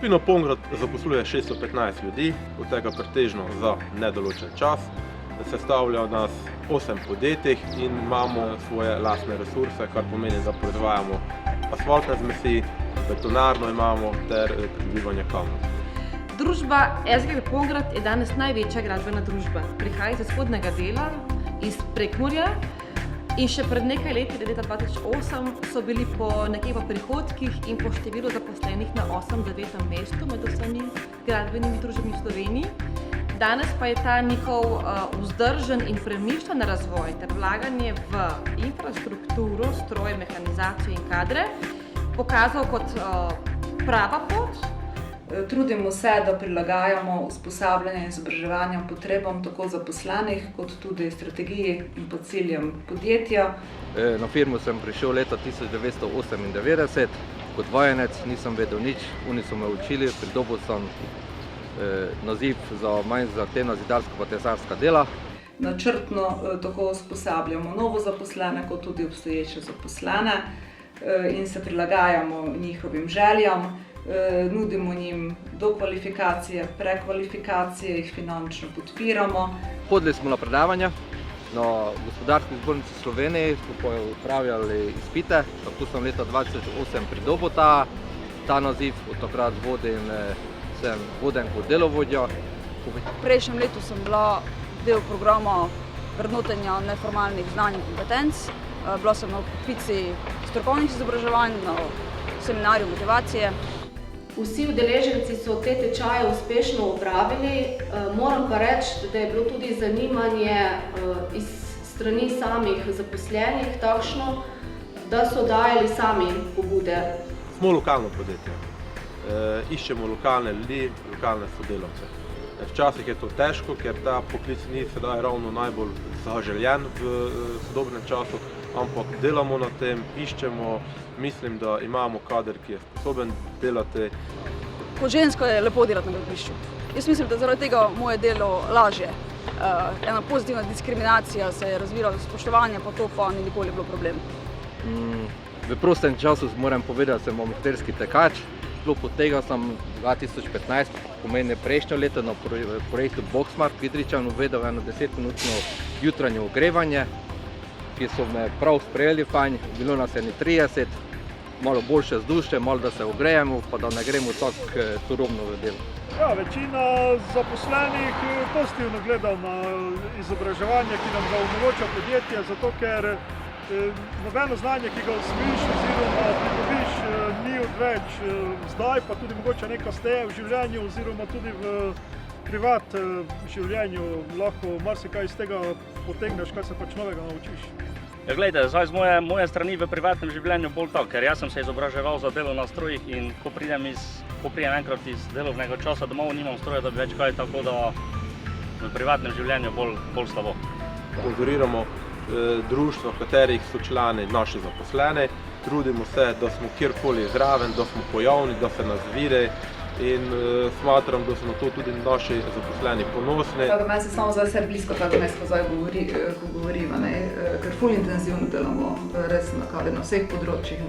Vino Pongrad zaposluje 615 ljudi, od tega pretežno za nedoločen čas. Sestavlja nas 8 podjetij in imamo svoje lastne resurse, kar pomeni, da proizvajamo asfaltne zmesi, betonarno imamo ter pridobivanje kamnov. Družba SGH Pongrad je danes največja gradbena družba. Prihaja iz vzhodnega dela, iz Prekmurja in še pred nekaj leti, leta 2008, so bili nekje po prihodkih in po številu zaposlenih na 8-9 mestu med vsemi gradbenimi družbami v Sloveniji. Danes pa je ta njihov vzdržen in premišljen razvoj ter vlaganje v infrastrukturo, stroje, mehanizacijo in kadre pokazal kot prava pot. Trudimo se, da prilagajamo usposabljanje in izobraževanje potrebam tako zaposlenih, kot tudi strategiji in pa ciljem podjetja. Na firmo sem prišel leta 1998, kot vajenec nisem vedel nič, oni so me učili, pridobil sem naziv za manj zahtevna zidarska pa tesarska dela. Načrtno tako usposabljamo novo zaposlene, kot tudi obstoječe zaposlene in se prilagajamo njihovim željam. Nudimo njim dokvalifikacije, prekvalifikacije, jih finančno podpiramo. Hodili smo na predavanja na Gospodarski zbornici Slovenije, smo upravljali izpite, tako sem leta 2008 pridobil ta naziv, od takrat sem voden kot delovodja. V prejšnjem letu sem bila del programa vrednotenja neformalnih znanj in kompetenc. Bila sem na poklici strokovnih izobraževanj, na seminarju motivacije. Vsi udeleženci so te tečaje uspešno opravili. Moram pa reči, da je bilo tudi zanimanje iz strani samih zaposlenih takšno, da so dajali sami pobude. Smo lokalno podjetje. Iščemo lokalne ljudi, lokalne sodelavce. Včasih je to težko, ker ta poklic ni sedaj ravno najbolj zaželjen v sodobnem času, ampak delamo na tem, iščemo, mislim, da imamo kader, ki je sposoben delati. Kot žensko je lepo delati na gradbišču. Jaz mislim, da zaradi tega moje delo lažje. Ena pozitivna diskriminacija se je razvila v spoštovanje, pa to pa ni nikoli bilo problem. V prostem času moram povedati, da sem amaterski tekač. Sploh od tega sem 2015, pomeni prejšnjo leto, na projektu Boxmark v Kidričanu uvedel eno 10-minutno jutranje ogrevanje, ki so me prav sprejeli fajn, bilo nas je 30, malo boljše vzdušje, malo da se ogrejemo, pa da ne gremo tako turobno v delo. Ja, večina zaposlenih pozitivno gleda na izobraževanje, ki nam ga omogoča podjetje, zato ker nobeno znanje, ki ga osvojiš oziroma pridobiš, ni odveč zdaj, pa tudi mogoče nekasneje v življenju oziroma tudi v privat življenju lahko marsikaj iz tega potegneš, kaj se pač novega naučiš. Ja, glejte, zdaj z moje strani v privatnem življenju bolj tako, ker jaz sem se izobraževal za delo na strojih in ko pridem enkrat iz delovnega časa domov, nimam stroja, da bi več kaj, tako da v privatnem življenju bolj slabo. Sponzoriramo društva, v katerih so člani naši zaposleni. Trudimo se, da smo kjerkoli zraven, da smo pojavni, da se nas vidi in smatram, da so na to tudi naši zaposleni ponosni. Meni se samo zdaj blisko, tako da zdaj ko govorimo, ker ful intenzivno delamo res na vseh področjih.